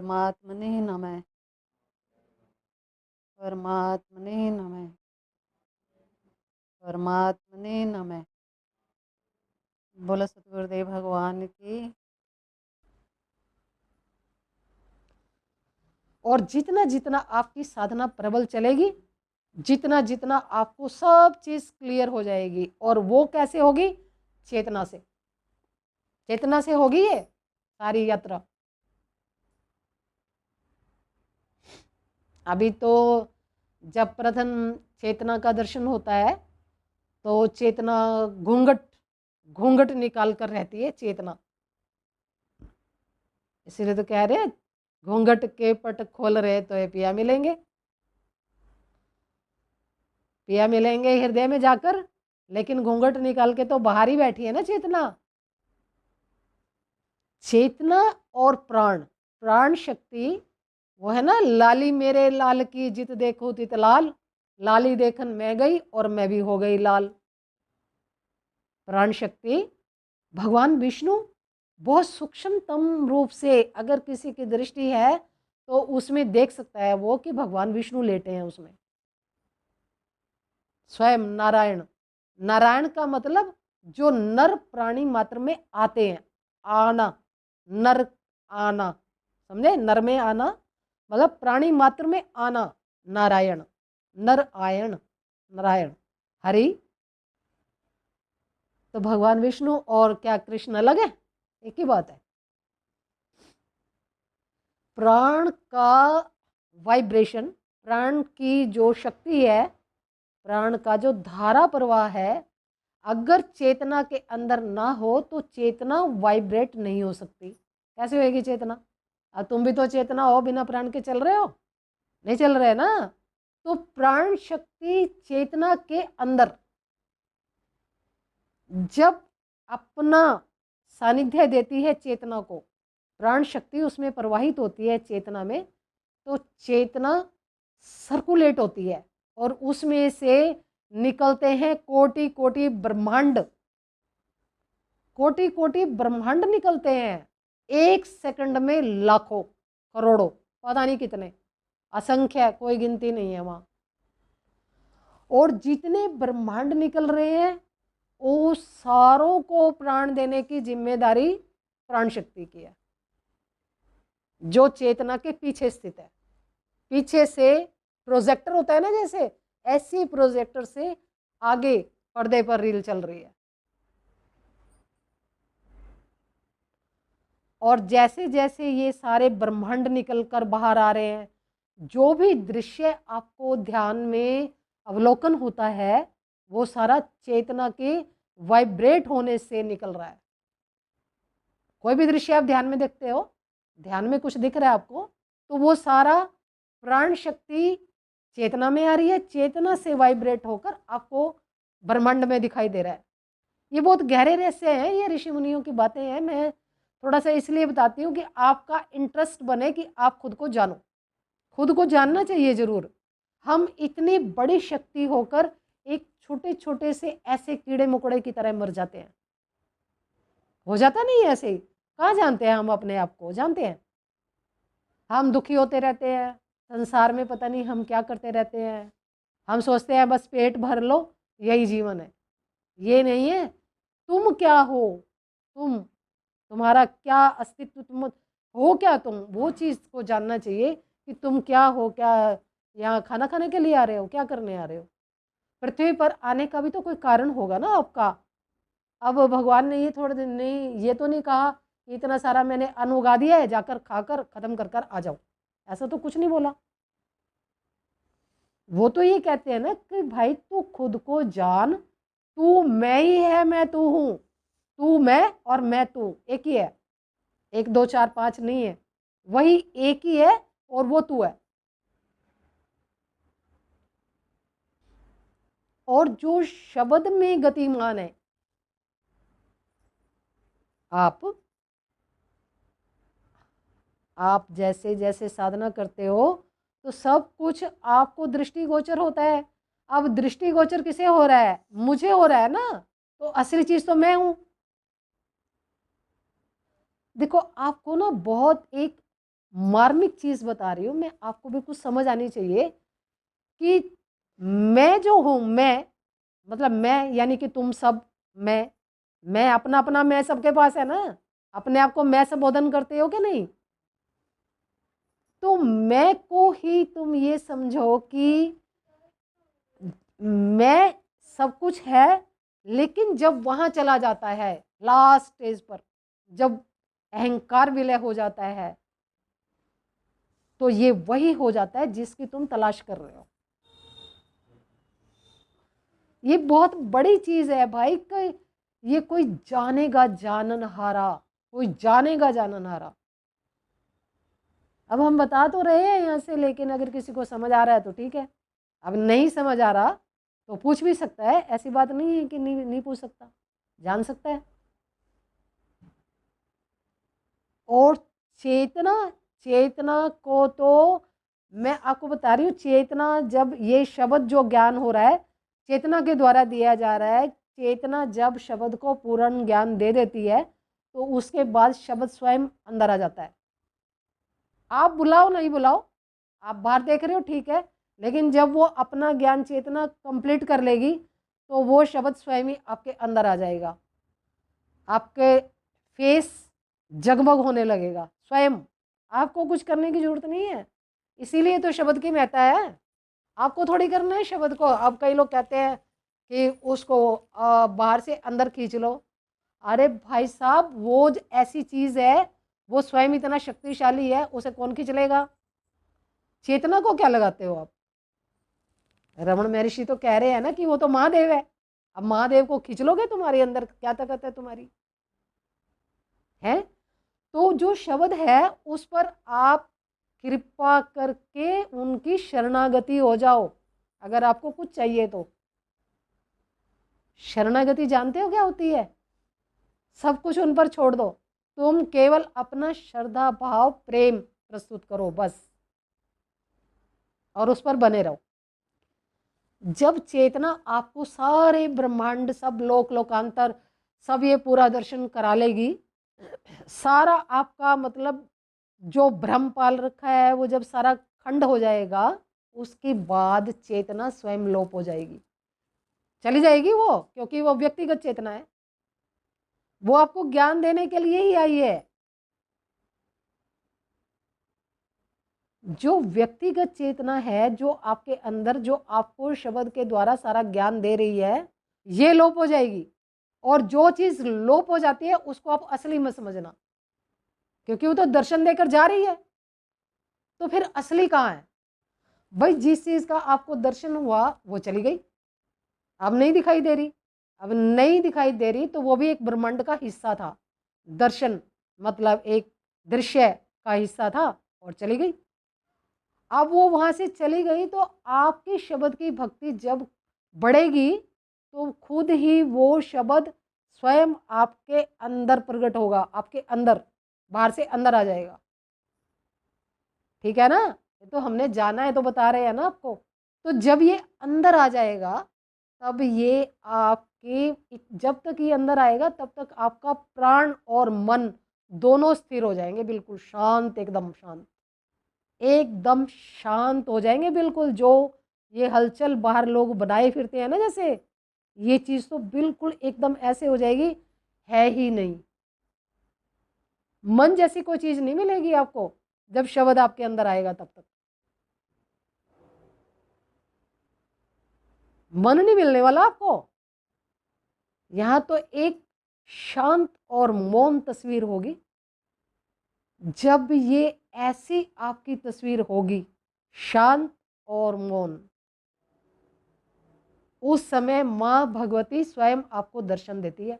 परमात्मने नमः। परमात्मने नमः। परमात्मने नमः। बोलो सतगुरुदेव भगवान की। और जितना जितना आपकी साधना प्रबल चलेगी, जितना जितना आपको सब चीज क्लियर हो जाएगी। और वो कैसे होगी? चेतना से। चेतना से होगी ये सारी यात्रा। अभी तो जब प्रथम चेतना का दर्शन होता है तो चेतना घूंघट घूंघट निकाल कर रहती है चेतना। इसीलिए तो कह रहे हैं घूंघट के पट खोल रहे तो ये पिया मिलेंगे। पिया मिलेंगे हृदय में जाकर, लेकिन घूंघट निकाल के तो बाहर ही बैठी है ना चेतना। चेतना और प्राण, प्राण शक्ति वो है ना, लाली मेरे लाल की जित देखो तित लाल, लाली देखन मैं गई और मैं भी हो गई लाल। प्राण शक्ति भगवान विष्णु बहुत सूक्ष्मतम रूप से अगर किसी की दृष्टि है तो उसमें देख सकता है वो कि भगवान विष्णु लेटे हैं उसमें। स्वयं नारायण। नारायण का मतलब जो नर प्राणी मात्र में आते हैं, आना, नर आना, समझे? नर में आना मतलब प्राणी मात्र में आना, नारायण, नर आयण, नारायण, हरि। तो भगवान विष्णु और क्या कृष्ण अलग है? एक ही बात है। प्राण का वाइब्रेशन, प्राण की जो शक्ति है, प्राण का जो धारा प्रवाह है, अगर चेतना के अंदर ना हो तो चेतना वाइब्रेट नहीं हो सकती। कैसे होगी चेतना? अब तुम भी तो चेतना हो, बिना प्राण के चल रहे हो? नहीं चल रहे ना। तो प्राण शक्ति चेतना के अंदर जब अपना सानिध्य देती है चेतना को, प्राण शक्ति उसमें प्रवाहित होती है चेतना में, तो चेतना सर्कुलेट होती है और उसमें से निकलते हैं कोटि कोटि ब्रह्मांड। कोटि कोटि ब्रह्मांड निकलते हैं एक सेकंड में, लाखों करोड़ों पता नहीं कितने, असंख्य, कोई गिनती नहीं है वहां। और जितने ब्रह्मांड निकल रहे हैं वो सारों को प्राण देने की जिम्मेदारी प्राण शक्ति की है, जो चेतना के पीछे स्थित है। पीछे से प्रोजेक्टर होता है ना, जैसे ऐसी प्रोजेक्टर से आगे पर्दे पर रील चल रही है। और जैसे जैसे ये सारे ब्रह्मांड निकल कर बाहर आ रहे हैं, जो भी दृश्य आपको ध्यान में अवलोकन होता है वो सारा चेतना के वाइब्रेट होने से निकल रहा है। कोई भी दृश्य आप ध्यान में देखते हो, ध्यान में कुछ दिख रहा है आपको, तो वो सारा प्राण शक्ति चेतना में आ रही है, चेतना से वाइब्रेट होकर आपको ब्रह्मांड में दिखाई दे रहा है। ये बहुत गहरे रहस्य हैं, ये ऋषि मुनियों की बातें हैं। मैं थोड़ा सा इसलिए बताती हूँ कि आपका इंटरेस्ट बने कि आप खुद को जानो। खुद को जानना चाहिए जरूर। हम इतनी बड़ी शक्ति होकर एक छोटे छोटे से ऐसे कीड़े मकोड़े की तरह मर जाते हैं। हो जाता नहीं है ऐसे ही? कहाँ जानते हैं हम अपने आप को? जानते हैं हम दुखी होते रहते हैं संसार में, पता नहीं हम क्या करते रहते हैं। हम सोचते हैं बस पेट भर लो, यही जीवन है। ये नहीं है। तुम क्या हो, तुम्हारा क्या अस्तित्व, तुम हो क्या, तुम वो चीज़ को जानना चाहिए कि तुम क्या हो। क्या यहाँ खाना खाने के लिए आ रहे हो? क्या करने आ रहे हो? पृथ्वी पर आने का भी तो कोई कारण होगा ना आपका। अब भगवान ने ये थोड़े दिन नहीं, ये तो नहीं कहा कि इतना सारा मैंने अन्न उगा दिया है, जाकर खाकर खत्म कर कर आ जाओ, ऐसा तो कुछ नहीं बोला। वो तो ये कहते हैं ना कि भाई तू खुद को जान, तू मैं ही है, मैं तू हूं, तू मैं और मैं तू एक ही है। एक दो चार पांच नहीं है, वही एक ही है और वो तू है। और जो शब्द में गतिमान है, आप जैसे जैसे साधना करते हो तो सब कुछ आपको दृष्टिगोचर होता है। अब दृष्टिगोचर किसे हो रहा है? मुझे हो रहा है ना। तो असली चीज तो मैं हूं। देखो आपको ना बहुत एक मार्मिक चीज बता रही हूँ मैं, आपको भी कुछ समझ आनी चाहिए कि मैं जो हूं, मैं मतलब मैं यानी कि तुम सब, मैं अपना अपना मैं सबके पास है ना, अपने आप को मैं संबोधन करते हो कि नहीं? तो मैं को ही तुम ये समझो कि मैं सब कुछ है, लेकिन जब वहां चला जाता है लास्ट स्टेज पर, जब अहंकार विलय हो जाता है, तो ये वही हो जाता है जिसकी तुम तलाश कर रहे हो। ये बहुत बड़ी चीज है भाई, ये कोई जानेगा जाननहारा, कोई जानेगा जाननहारा। अब हम बता तो रहे हैं यहाँ से, लेकिन अगर किसी को समझ आ रहा है तो ठीक है, अब नहीं समझ आ रहा तो पूछ भी सकता है, ऐसी बात नहीं है कि नहीं पूछ सकता, जान सकता है। और चेतना, चेतना को तो मैं आपको बता रही हूँ, चेतना जब ये शब्द जो ज्ञान हो रहा है चेतना के द्वारा दिया जा रहा है, चेतना जब शब्द को पूर्ण ज्ञान दे देती है तो उसके बाद शब्द स्वयं अंदर आ जाता है। आप बुलाओ नहीं बुलाओ, आप बाहर देख रहे हो ठीक है, लेकिन जब वो अपना ज्ञान चेतना कंप्लीट कर लेगी तो वो शब्द स्वयं ही आपके अंदर आ जाएगा, आपके फेस जगमग होने लगेगा स्वयं, आपको कुछ करने की जरूरत नहीं है। इसीलिए तो शब्द की महत्ता है, आपको थोड़ी करना है शब्द को। अब कई लोग कहते हैं कि उसको बाहर से अंदर खींच लो, अरे भाई साहब वो ऐसी चीज है, वो स्वयं इतना शक्तिशाली है, उसे कौन खींच लेगा? चेतना को क्या लगाते हो आप? रमन महर्षि तो कह रहे हैं ना कि वो तो महादेव है, अब महादेव को खींच लोगे? तुम्हारे अंदर क्या ताकत है तुम्हारी? है तो जो शब्द है उस पर आप कृपा करके उनकी शरणागति हो जाओ। अगर आपको कुछ चाहिए तो शरणागति जानते हो क्या होती है? सब कुछ उन पर छोड़ दो, तुम केवल अपना श्रद्धा भाव प्रेम प्रस्तुत करो बस, और उस पर बने रहो। जब चेतना आपको सारे ब्रह्मांड, सब लोक लोकांतर, सब ये पूरा दर्शन करा लेगी, सारा आपका मतलब जो भ्रम पाल रखा है वो जब सारा खंड हो जाएगा, उसके बाद चेतना स्वयं लोप हो जाएगी, चली जाएगी वो, क्योंकि वो व्यक्तिगत चेतना है, वो आपको ज्ञान देने के लिए ही आई है। जो व्यक्तिगत चेतना है जो आपके अंदर, जो आपको शब्द के द्वारा सारा ज्ञान दे रही है, ये लोप हो जाएगी। और जो चीज लोप हो जाती है उसको आप असली मत समझना, क्योंकि वो तो दर्शन देकर जा रही है, तो फिर असली कहाँ है भाई? जिस चीज का आपको दर्शन हुआ वो चली गई, अब नहीं दिखाई दे रही, अब नहीं दिखाई दे रही, तो वो भी एक ब्रह्मांड का हिस्सा था, दर्शन मतलब एक दृश्य का हिस्सा था, और चली गई। अब वो वहां से चली गई तो आपकी शब्द की भक्ति जब बढ़ेगी तो खुद ही वो शब्द स्वयं आपके अंदर प्रकट होगा, आपके अंदर, बाहर से अंदर आ जाएगा। ठीक है ना? ये तो हमने जाना है तो बता रहे हैं ना आपको। तो जब ये अंदर आ जाएगा तब ये आपके, जब तक ये अंदर आएगा तब तक आपका प्राण और मन दोनों स्थिर हो जाएंगे, बिल्कुल शांत, एकदम शांत, एकदम शांत हो जाएंगे बिल्कुल। जो ये हलचल बाहर लोग बनाए फिरते हैं ना, जैसे ये चीज तो बिल्कुल एकदम ऐसे हो जाएगी, है ही नहीं। मन जैसी कोई चीज नहीं मिलेगी आपको जब शब्द आपके अंदर आएगा, तब तक मन नहीं मिलने वाला आपको। यहां तो एक शांत और मौन तस्वीर होगी। जब ये ऐसी आपकी तस्वीर होगी शांत और मौन, उस समय मां भगवती स्वयं आपको दर्शन देती है,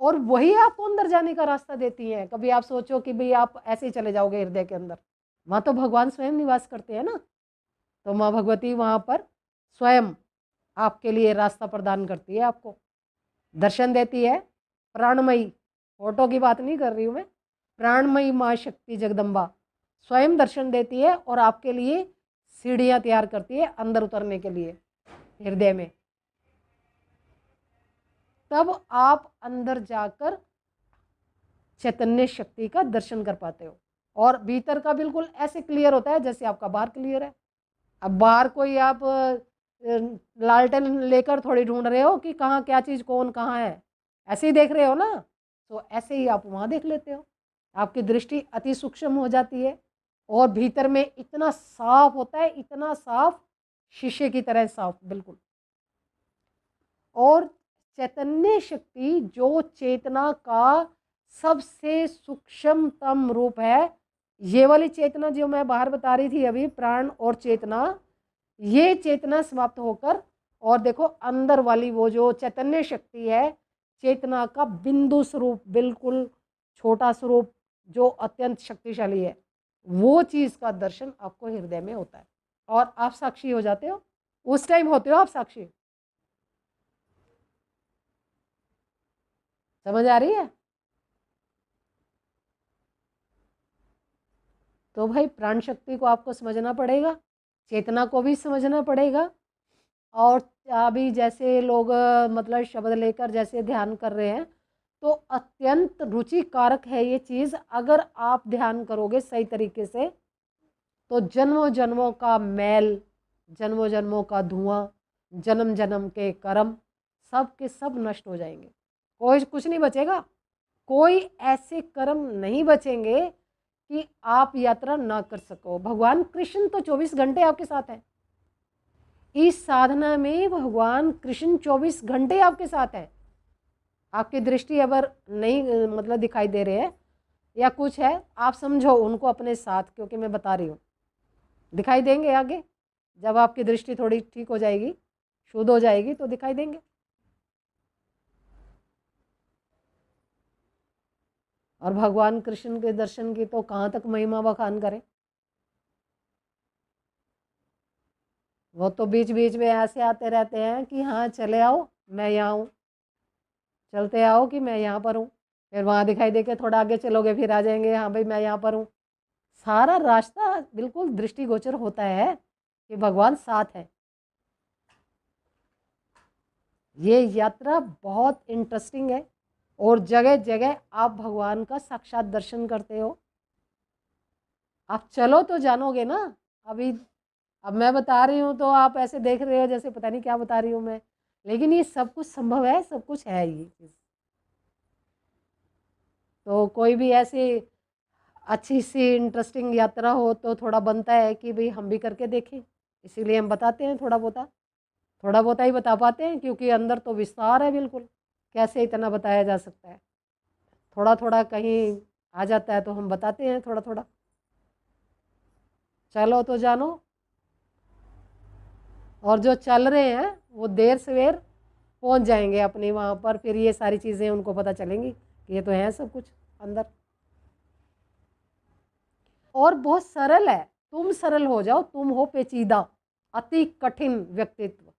और वही आपको अंदर जाने का रास्ता देती है। कभी आप सोचो कि भाई आप ऐसे ही चले जाओगे हृदय के अंदर, वहां तो भगवान स्वयं निवास करते हैं ना, तो माँ भगवती वहां पर स्वयं आपके लिए रास्ता प्रदान करती है, आपको दर्शन देती है। प्राणमयी, फोटो की बात नहीं कर रही हूं मैं, प्राणमयी माँ शक्ति जगदम्बा स्वयं दर्शन देती है और आपके लिए सीढ़ियां तैयार करती है अंदर उतरने के लिए हृदय में। तब आप अंदर जाकर चैतन्य शक्ति का दर्शन कर पाते हो। और भीतर का बिल्कुल ऐसे क्लियर होता है जैसे आपका बाहर क्लियर है। अब बाहर कोई आप लालटेन लेकर थोड़ी ढूंढ रहे हो कि कहाँ क्या चीज़ कौन कहाँ है, ऐसे ही देख रहे हो ना, तो ऐसे ही आप वहाँ देख लेते हो। आपकी दृष्टि अति सूक्ष्म हो जाती है और भीतर में इतना साफ होता है, इतना साफ, शीशे की तरह साफ बिल्कुल। और चैतन्य शक्ति जो चेतना का सबसे सूक्ष्मतम रूप है, ये वाली चेतना जो मैं बाहर बता रही थी अभी, प्राण और चेतना, ये चेतना समाप्त होकर और देखो अंदर वाली वो जो चैतन्य शक्ति है, चेतना का बिंदु स्वरूप, बिल्कुल छोटा स्वरूप जो अत्यंत शक्तिशाली है, वो चीज़ का दर्शन आपको हृदय में होता है और आप साक्षी हो जाते हो। उस टाइम होते हो आप साक्षी। समझ आ रही है? तो भाई प्राण शक्ति को आपको समझना पड़ेगा, चेतना को भी समझना पड़ेगा। और अभी जैसे लोग मतलब शब्द लेकर जैसे ध्यान कर रहे हैं, तो अत्यंत रुचिकारक है ये चीज़। अगर आप ध्यान करोगे सही तरीके से तो जन्मों जन्मों का मैल, जन्मों जन्मों का धुआं, जन्म जन्म के कर्म सब के सब नष्ट हो जाएंगे। कोई कुछ नहीं बचेगा, कोई ऐसे कर्म नहीं बचेंगे कि आप यात्रा ना कर सको। भगवान कृष्ण तो 24 घंटे आपके साथ हैं। इस साधना में भगवान कृष्ण 24 घंटे आपके साथ हैं। आपकी दृष्टि अगर नहीं मतलब दिखाई दे रहे है या कुछ है, आप समझो उनको अपने साथ, क्योंकि मैं बता रही हूँ दिखाई देंगे आगे। जब आपकी दृष्टि थोड़ी ठीक हो जाएगी, शुद्ध हो जाएगी, तो दिखाई देंगे। और भगवान कृष्ण के दर्शन की तो कहाँ तक महिमा बखान करें। वो तो बीच बीच में ऐसे आते रहते हैं कि हाँ चले आओ मैं यहाँ हूँ, चलते आओ कि मैं यहाँ पर हूँ, फिर वहाँ दिखाई दे के थोड़ा आगे चलोगे फिर आ जाएंगे हाँ भाई मैं यहाँ पर हूँ। सारा रास्ता बिल्कुल दृष्टिगोचर होता है कि भगवान साथ है। ये यात्रा बहुत इंटरेस्टिंग है और जगह जगह आप भगवान का साक्षात दर्शन करते हो। आप चलो तो जानोगे ना। अभी अब मैं बता रही हूँ तो आप ऐसे देख रहे हो जैसे पता नहीं क्या बता रही हूँ मैं, लेकिन ये सब कुछ संभव है, सब कुछ है ये चीज़। तो कोई भी ऐसी अच्छी सी इंटरेस्टिंग यात्रा हो तो थोड़ा बनता है कि भाई हम भी करके देखें, इसीलिए हम बताते हैं थोड़ा बहुत ही बता पाते हैं, क्योंकि अंदर तो विस्तार है बिल्कुल, कैसे इतना बताया जा सकता है। थोड़ा थोड़ा कहीं आ जाता है तो हम बताते हैं थोड़ा थोड़ा। चलो तो जानो, और जो चल रहे हैं वो देर सवेर पहुंच जाएंगे अपने वहाँ पर, फिर ये सारी चीज़ें उनको पता चलेंगी कि ये तो है सब कुछ अंदर। और बहुत सरल है, तुम सरल हो जाओ, तुम हो पेचीदा अति कठिन व्यक्तित्व।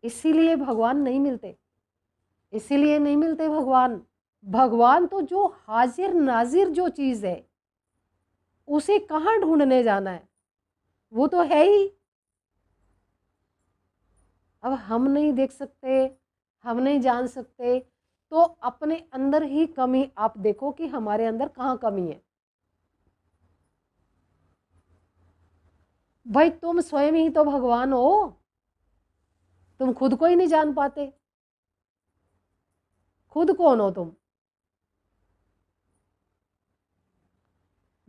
इसीलिए भगवान नहीं मिलते, इसीलिए नहीं मिलते भगवान। भगवान तो जो हाजिर नाजिर जो चीज़ है उसे कहाँ ढूंढने जाना है, वो तो है ही। अब हम नहीं देख सकते, हम नहीं जान सकते, तो अपने अंदर ही कमी आप देखो कि हमारे अंदर कहाँ कमी है। भाई तुम स्वयं ही तो भगवान हो, तुम खुद को ही नहीं जान पाते। खुद कौन हो तुम?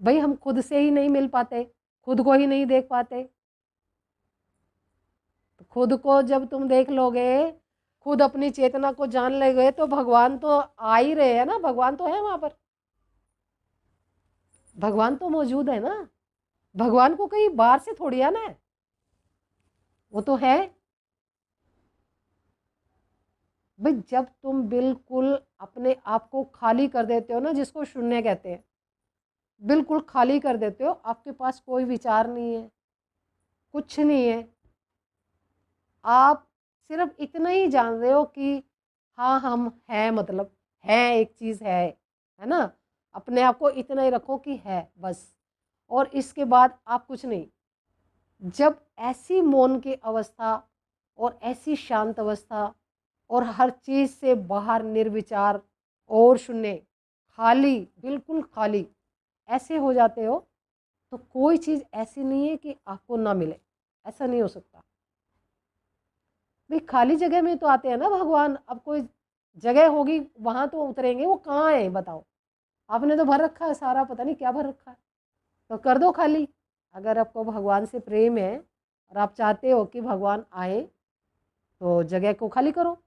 भाई हम खुद से ही नहीं मिल पाते, खुद को ही नहीं देख पाते। तो खुद को जब तुम देख लोगे, खुद अपनी चेतना को जान लोगे, तो भगवान तो आ ही रहे हैं ना, भगवान तो है वहां पर, भगवान तो मौजूद है ना। भगवान को कहीं बाहर से थोड़ी आना है, वो तो है। भाई जब तुम बिल्कुल अपने आप को खाली कर देते हो ना, जिसको शून्य कहते हैं, बिल्कुल खाली कर देते हो, आपके पास कोई विचार नहीं है, कुछ नहीं है, आप सिर्फ इतना ही जान रहे हो कि हाँ हम हैं, मतलब है, एक चीज़ है ना। अपने आप को इतना ही रखो कि है बस, और इसके बाद आप कुछ नहीं। जब ऐसी मौन की अवस्था और ऐसी शांत अवस्था और हर चीज़ से बाहर निर्विचार और शून्य, खाली, बिल्कुल खाली ऐसे हो जाते हो, तो कोई चीज़ ऐसी नहीं है कि आपको ना मिले, ऐसा नहीं हो सकता। भाई खाली जगह में तो आते हैं ना भगवान, अब कोई जगह होगी वहां तो उतरेंगे, वो कहाँ है बताओ? आपने तो भर रखा है सारा, पता नहीं क्या भर रखा है, तो कर दो खाली। अगर आपको भगवान से प्रेम है और आप चाहते हो कि भगवान आए, तो जगह को खाली करो।